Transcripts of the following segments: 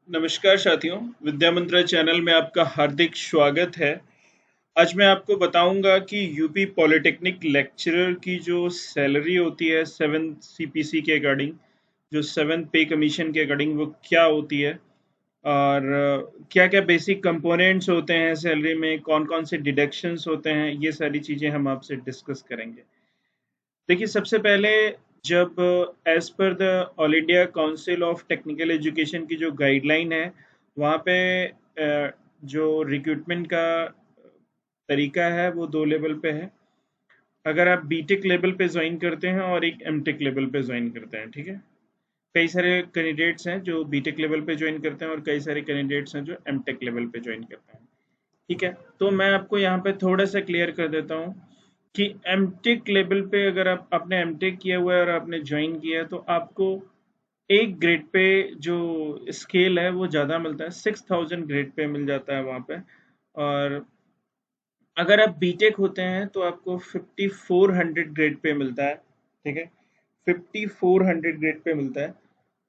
नमस्कार साथियों, विद्या मंत्र चैनल में आपका हार्दिक स्वागत है। आज मैं आपको बताऊंगा कि यूपी पॉलिटेक्निक लेक्चरर की जो सैलरी होती है 7 सीपीसी के अकॉर्डिंग, जो 7 पे कमीशन के अकॉर्डिंग वो क्या होती है और क्या-क्या बेसिक कंपोनेंट्स होते हैं सैलरी में, कौन-कौन से डिडक्शंस होते हैं, ये सारी चीज़ें हम आपसे डिस्कस करेंगे। देखिए, सबसे पहले जब as per the All India Council of Technical Education की जो गाइडलाइन है, वहाँ पे जो रिक्रूटमेंट का तरीका है वो दो लेवल पे है। अगर आप बीटेक लेवल पे ज्वाइन करते हैं और एक एमटेक लेवल पे ज्वाइन करते हैं, ठीक है। कई सारे कैंडिडेट्स हैं जो बीटेक लेवल पे ज्वाइन करते हैं और कई सारे कैंडिडेट्स हैं जो एमटेक लेवल पे ज्वाइन करते हैं, ठीक है। तो मैं आपको यहाँ पे थोड़ा सा क्लियर कर देता हूँ कि एमटेक लेवल पे अगर आपने एमटेक किया हुआ है और आपने ज्वाइन किया है तो आपको एक ग्रेड पे जो स्केल है वो ज़्यादा मिलता है, 6000 ग्रेड पे मिल जाता है वहाँ पे। और अगर आप बीटेक होते हैं तो आपको 5400 ग्रेड पे मिलता है, ठीक है। 5400 ग्रेड पे मिलता है।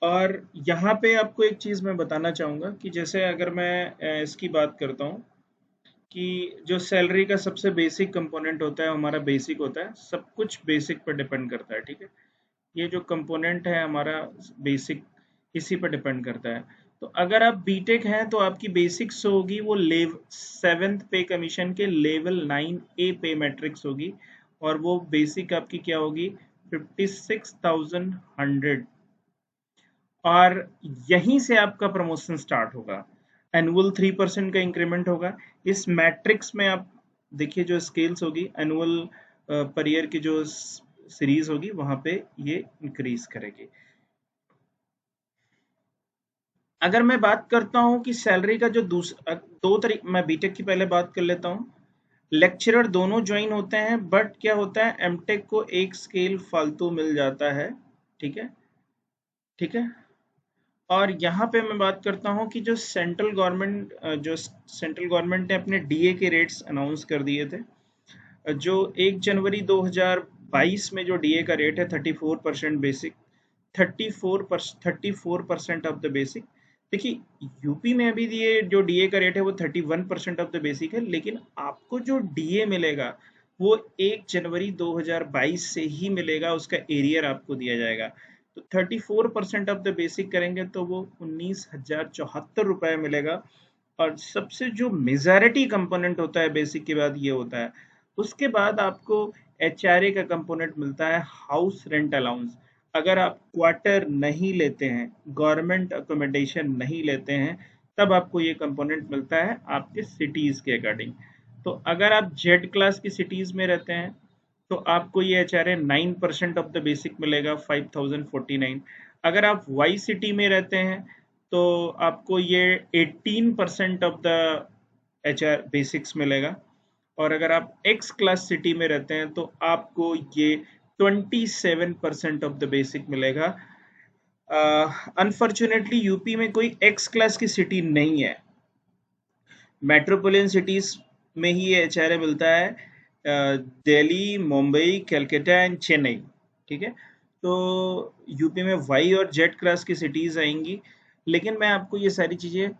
और यहाँ पे आपको एक चीज़ मैं बताना चाहूँगा कि जैसे अगर मैं इसकी बात करता हूँ कि जो सैलरी का सबसे बेसिक कंपोनेंट होता है हमारा बेसिक होता है, सब कुछ बेसिक पर डिपेंड करता है, ठीक है। ये जो कंपोनेंट है हमारा बेसिक, इसी पर डिपेंड करता है। तो अगर आप बीटेक हैं तो आपकी बेसिक्स होगी वो लेव 7th पे कमीशन के लेवल 9A पे मैट्रिक्स होगी और वो बेसिक आपकी क्या होगी 56,100। और यहीं से आपका प्रमोशन स्टार्ट होगा। एनुअल 3% का इंक्रीमेंट होगा। इस मैट्रिक्स में आप देखिए जो स्केल्स होगी एनुअल पर ईयर की जो सीरीज होगी वहां पे ये इंक्रीज करेगी। अगर मैं बात करता हूं कि सैलरी का जो दूसरा दो तरीके, मैं बीटेक की पहले बात कर लेता हूं। लेक्चरर दोनों ज्वाइन होते हैं बट क्या होता है एमटेक को एक स्केल फालतू मिल जाता है, ठीक है, ठीक है। और यहाँ पे मैं बात करता हूँ कि जो सेंट्रल गवर्नमेंट ने अपने डीए के रेट्स अनाउंस कर दिए थे। जो 1 जनवरी 2022 में जो डीए का रेट है 34% बेसिक, 34% ऑफ द बेसिक। देखिए यूपी में अभी ये जो डीए का रेट है वो 31% ऑफ द बेसिक है, लेकिन आपको जो डीए मिलेगा वो 1 जनवरी 2022 से ही मिलेगा, उसका एरियर आपको दिया जाएगा। तो 34% ऑफ द बेसिक करेंगे तो वो 19,074 रुपये मिलेगा। और सबसे जो मेजॉरिटी कंपोनेंट होता है बेसिक के बाद ये होता है। उसके बाद आपको एचआरए का कंपोनेंट मिलता है हाउस रेंट अलाउंस। अगर आप क्वार्टर नहीं लेते हैं, गवर्नमेंट अकोमोडेशन नहीं लेते हैं, तब आपको ये कंपोनेंट मिलता है आपके सिटीज के अकॉर्डिंग। तो अगर आप जेड क्लास की सिटीज में रहते हैं तो आपको ये एचआरए 9% ऑफ द बेसिक मिलेगा, 5049। अगर आप वाई सिटी में रहते हैं तो आपको ये 18% ऑफ द एचआर बेसिक्स मिलेगा। और अगर आप एक्स क्लास सिटी में रहते हैं तो आपको ये 27% ऑफ द बेसिक मिलेगा। अनफॉर्चुनेटली यूपी में कोई एक्स क्लास की सिटी नहीं है। मेट्रोपोलियन सिटीज में ही ये एचआरए मिलता है, दिल्ली, मुंबई, कलकत्ता एंड चेन्नई, ठीक है। तो यूपी में वाई और जेड क्लास की सिटीज आएंगी, लेकिन मैं आपको ये सारी चीजें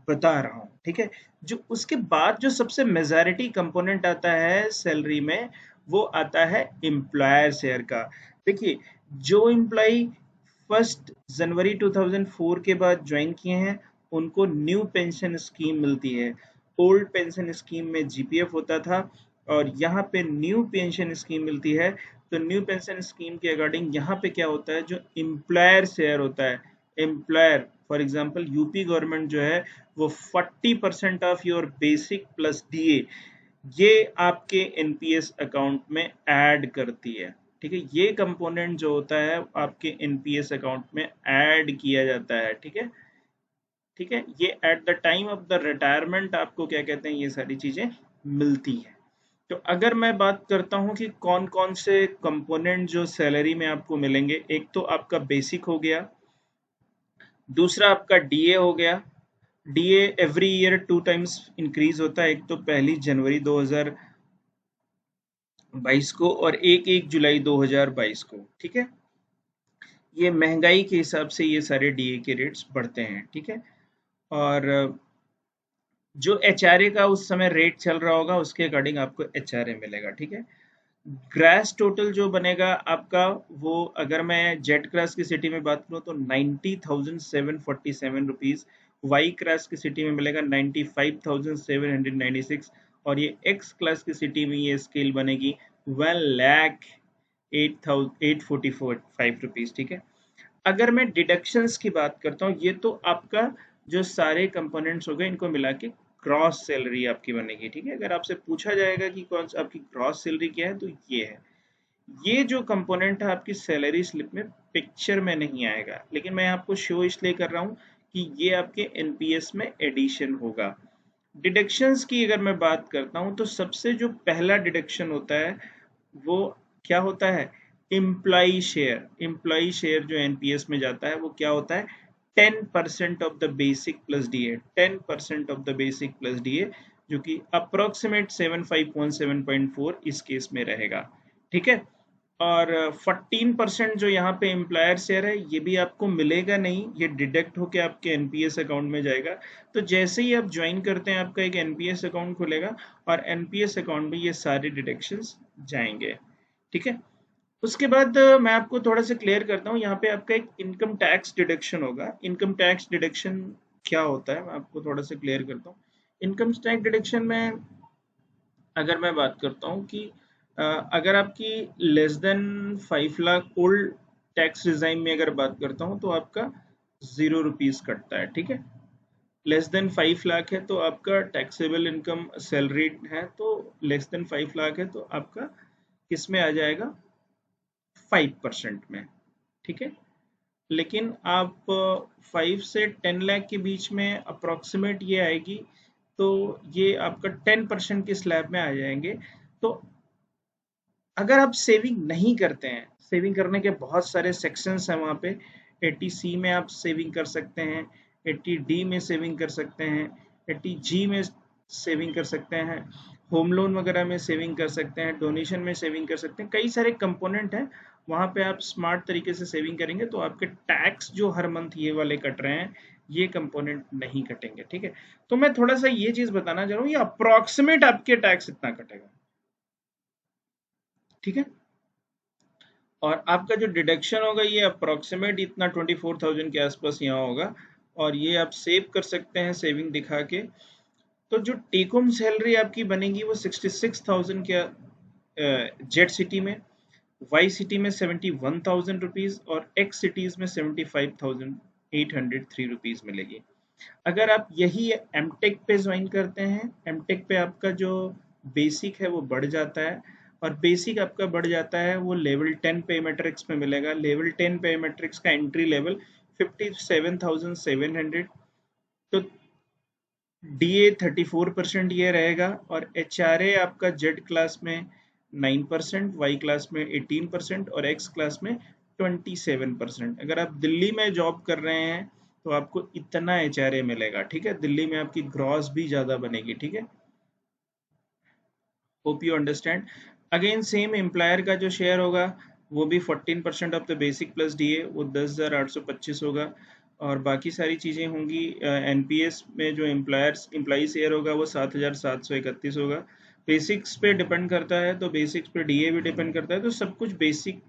बता रहा हूँ, ठीक है। जो उसके बाद जो सबसे मेजॉरिटी कंपोनेंट आता है सैलरी में वो आता है एम्प्लॉयर शेयर का। देखिए जो एम्प्लॉय 1 जनवरी 2004 के बाद ज्वाइन किए हैं उनको न्यू पेंशन स्कीम मिलती है। ओल्ड पेंशन स्कीम में जीपीएफ होता था और यहाँ पे न्यू पेंशन स्कीम मिलती है। तो न्यू पेंशन स्कीम के अकॉर्डिंग यहाँ पे क्या होता है, जो एम्प्लॉयर शेयर होता है, employer for example UP government जो है वो 40% of your basic plus DA ये आपके एनपीएस अकाउंट में ऐड करती है, ठीक है। ये कंपोनेंट जो होता है आपके एनपीएस अकाउंट में ऐड किया जाता है, ठीक है, ठीक है। ये at the time of the retirement आपको क्या कहते हैं, ये सारी चीजें मिलती है। तो अगर मैं बात करता हूं कि कौन कौन से कंपोनेंट जो सैलरी में आपको मिलेंगे, एक तो आपका बेसिक हो गया, दूसरा आपका डीए हो गया। DA every year 2 times increase होता है, एक तो 1 जनवरी 2022 को और 1 जुलाई 2022 को, ठीक है। ये महंगाई के हिसाब से ये सारे डीए के रेट्स बढ़ते हैं, ठीक है। और जो एचआरए का उस समय रेट चल रहा होगा उसके अकॉर्डिंग आपको एचआरए मिलेगा, ठीक है। ग्रास टोटल जो बनेगा आपका, वो अगर मैं जेड क्लास की सिटी में बात करूं तो 90,747 रुपीज, वाई क्लास की सिटी में मिलेगा 95,796, और ये एक्स क्लास की सिटी में ये स्केल बनेगी 1,08,845 रुपीज, ठीक है। अगर मैं डिडक्शंस की बात करता हूँ, ये तो आपका जो सारे कंपोनेंट्स हो गए इनको मिला के ग्रॉस सैलरी आपकी बनेगी, ठीक है। अगर आपसे पूछा जाएगा कि कौन सा आपकी ग्रॉस सैलरी क्या है, तो ये है। ये जो कंपोनेंट है आपकी सैलरी स्लिप में पिक्चर में नहीं आएगा, लेकिन मैं आपको शो इसलिए कर रहा हूँ कि ये आपके एनपीएस में एडिशन होगा। डिडक्शंस की अगर मैं बात करता हूँ तो सबसे जो पहला डिडक्शन होता है वो क्या होता है, एम्प्लॉई शेयर। एम्प्लॉई शेयर जो एनपीएस में जाता है वो क्या होता है, 10% of the basic plus DA, 10% of the basic plus DA, जो कि अप्रोक्सीमेट 7517.4 इस केस में रहेगा, ठीक है। और 14% जो यहाँ पे एम्प्लॉयर शेयर है ये भी आपको मिलेगा नहीं, ये डिडक्ट होके आपके एनपीएस अकाउंट में जाएगा। तो जैसे ही आप ज्वाइन करते हैं आपका एक एनपीएस अकाउंट खुलेगा और एनपीएस अकाउंट में ये सारे डिडक्शंस जाएंगे, ठीक है। उसके बाद मैं आपको थोड़ा सा क्लियर करता हूँ, यहाँ पे आपका एक इनकम टैक्स डिडक्शन होगा। इनकम टैक्स डिडक्शन क्या होता है मैं आपको थोड़ा सा क्लियर करता हूँ। इनकम टैक्स डिडक्शन में अगर मैं बात करता हूँ कि अगर आपकी less than 5 lakh old tax regime में अगर बात करता हूँ तो आपका 0 रुपीज कटता है, ठीक है। लेस देन 5 लाख है तो आपका टैक्सेबल इनकम सैलरी है, तो लेस देन 5 लाख है तो आपका किस में आ जाएगा, 5% में, ठीक है। लेकिन आप 5 से 10 लाख के बीच में अप्रोक्सीमेट ये आएगी, तो ये आपका 10% के स्लैब में आ जाएंगे। तो अगर आप सेविंग नहीं करते हैं, सेविंग करने के बहुत सारे सेक्शंस हैं वहाँ पे। 80C में आप सेविंग कर सकते हैं, 80D में सेविंग कर सकते हैं, 80G में सेविंग कर सकते हैं, होम लोन वगैरह में सेविंग कर सकते हैं, डोनेशन में सेविंग कर सकते हैं। कई सारे कंपोनेंट हैं, वहाँ पे आप स्मार्ट तरीके से सेविंग करेंगे तो आपके टैक्स जो हर मंथ ये वाले कट रहे हैं ये कंपोनेंट नहीं कटेंगे, ठीक है। तो मैं थोड़ा सा ये चीज बताना चाह रहा हूँ, ये अप्रोक्सीमेट आपके टैक्स इतना कटेगा, ठीक है। और आपका जो डिडक्शन होगा ये अप्रोक्सीमेट इतना 24,000 के आसपास यहाँ होगा, और ये आप सेव कर सकते हैं सेविंग दिखा के। तो जो टेक होम सैलरी आपकी बनेगी वो 66,000 के जेड सिटी में, वाई सिटी में 71,000 रुपीज, और एक्स सिटीज में 75,803 मिलेगी। अगर आप यही एमटेक पे ज्वाइन करते हैं, एमटेक पे आपका जो बेसिक है वो बढ़ जाता है, और बेसिक आपका बढ़ जाता है वो लेवल 10 पे मैट्रिक्स में मिलेगा। लेवल 10 पे मैट्रिक्स का एंट्री लेवल 57,700, तो डीए 34% ये रहेगा, और एचआरए आपका जेड क्लास में 9%, वाई क्लास में 18%, और एक्स क्लास में 27%। अगर आप दिल्ली में जॉब कर रहे हैं तो आपको इतना एचआरए मिलेगा, ठीक है। दिल्ली में आपकी ग्रॉस भी ज्यादा बनेगी, ठीक है। Hope you understand. Again same employer का जो शेयर होगा वो भी 14% of the basic plus DA, वो 10,825 होगा। और बाकी सारी चीज़ें होंगी, एनपीएस में जो एम्प्लॉई शेयर होगा वो 7,731 होगा। बेसिक्स पे डिपेंड करता है, तो बेसिक्स पे डीए भी डिपेंड करता है, तो सब कुछ बेसिक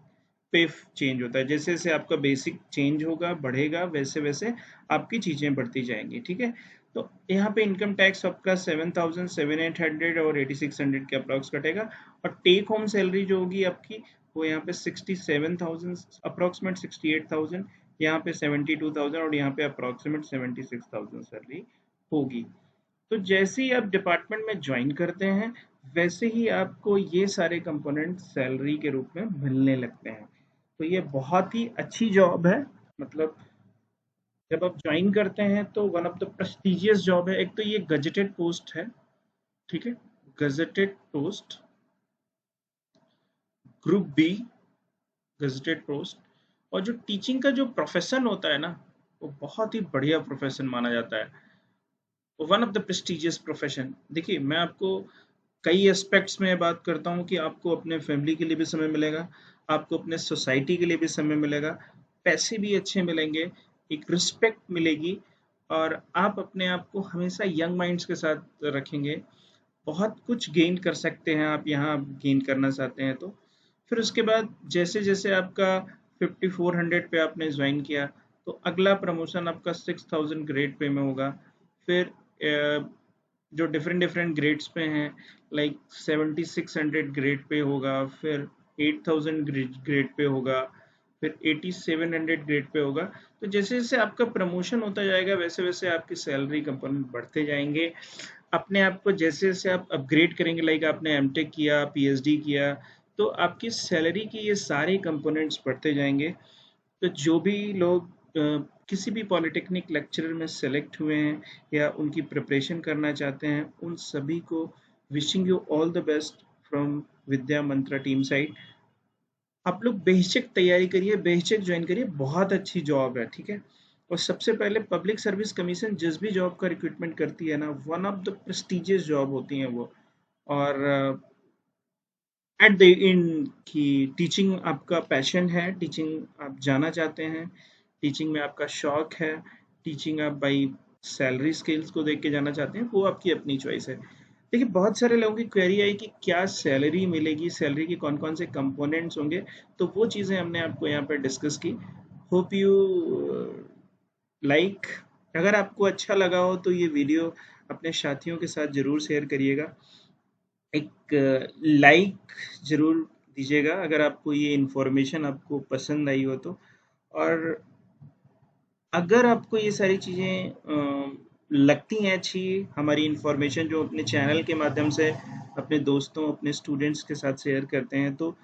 पे चेंज होता है। जैसे जैसे आपका बेसिक चेंज होगा बढ़ेगा वैसे वैसे आपकी चीज़ें बढ़ती जाएंगी, ठीक है। तो यहाँ पे इनकम टैक्स आपका 7,700 और 8,600 के अप्रॉक्स कटेगा, और टेक होम सैलरी जो होगी आपकी वो यहाँ पे 67,000 अप्रॉक्सीमेट 68,000, यहाँ पे 72,000, और यहाँ पे अप्रॉक्सीमेट 76,000 सैलरी होगी। तो जैसे ही आप डिपार्टमेंट में ज्वाइन करते हैं वैसे ही आपको ये सारे कंपोनेंट सैलरी के रूप में मिलने लगते हैं। तो ये बहुत ही अच्छी जॉब है, मतलब जब आप ज्वाइन करते हैं तो one of the prestigious job है। एक तो ये गजेटेड पोस्ट है, ठीक है, gazetted post, group B gazetted post. और जो टीचिंग का जो प्रोफेशन होता है ना वो बहुत ही बढ़िया प्रोफेशन माना जाता है, one of the prestigious profession. देखिए मैं आपको कई एस्पेक्ट्स में बात करता हूँ कि आपको अपने फैमिली के लिए भी समय मिलेगा, आपको अपने सोसाइटी के लिए भी समय मिलेगा, पैसे भी अच्छे मिलेंगे, एक रिस्पेक्ट मिलेगी, और आप अपने आप को हमेशा यंग माइंड्स के साथ रखेंगे, बहुत कुछ गेन कर सकते हैं आप यहाँ गेन करना चाहते हैं तो। फिर उसके बाद जैसे जैसे आपका 5400 पे आपने ज्वाइन किया तो अगला प्रमोशन आपका 6000 ग्रेड पे में होगा। फिर जो डिफरेंट डिफरेंट ग्रेड्स पे हैं, लाइक 7600 ग्रेड पे होगा, फिर 8000 ग्रेड पे होगा, फिर 8700 ग्रेड पे होगा। तो जैसे जैसे आपका प्रमोशन होता जाएगा वैसे वैसे आपकी सैलरी कंपोनेंट बढ़ते जाएंगे। अपने आप को जैसे जैसे आप अपग्रेड करेंगे, लाइक आपने एमटेक किया, पीएचडी किया, तो आपकी सैलरी की ये सारे कंपोनेंट्स बढ़ते जाएंगे। तो जो भी लोग किसी भी पॉलिटेक्निक लेक्चरर में सेलेक्ट हुए हैं या उनकी प्रिपरेशन करना चाहते हैं, उन सभी को wishing you all the best from Vidya Mantra team side. आप लोग बेहिचक तैयारी करिए, बेहिचक ज्वाइन करिए, बहुत अच्छी जॉब है, ठीक है। और सबसे पहले पब्लिक सर्विस कमीशन जिस भी जॉब का रिक्रूटमेंट करती है ना, one of the prestigious job होती हैं वो। और एट द एंड की टीचिंग आपका पैशन है, टीचिंग आप जाना चाहते हैं, टीचिंग में आपका शौक है, टीचिंग आप बाई सैलरी स्केल्स को देख के जाना चाहते हैं, वो आपकी अपनी चॉइस है। देखिए बहुत सारे लोगों की क्वेरी आई कि क्या सैलरी मिलेगी, सैलरी के कौन कौन से कंपोनेंट्स होंगे, तो वो चीज़ें हमने आपको यहाँ पर डिस्कस की। Hope you like. अगर आपको अच्छा लगा हो तो ये वीडियो अपने साथियों के साथ ज़रूर शेयर करिएगा, एक लाइक ज़रूर दीजिएगा अगर आपको ये इन्फॉर्मेशन आपको पसंद आई हो तो। और अगर आपको ये सारी चीज़ें लगती हैं अच्छी, हमारी इन्फॉर्मेशन जो अपने चैनल के माध्यम से अपने दोस्तों, अपने स्टूडेंट्स के साथ शेयर करते हैं, तो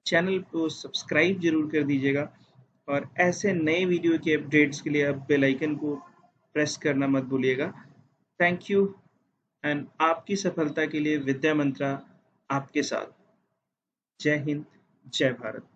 चैनल को सब्सक्राइब ज़रूर कर दीजिएगा। और ऐसे नए वीडियो के अपडेट्स के लिए आप बेल आइकन को प्रेस करना मत भूलिएगा। Thank you. एंड आपकी सफलता के लिए विद्या मंत्रा आपके साथ। जय हिंद, जय भारत।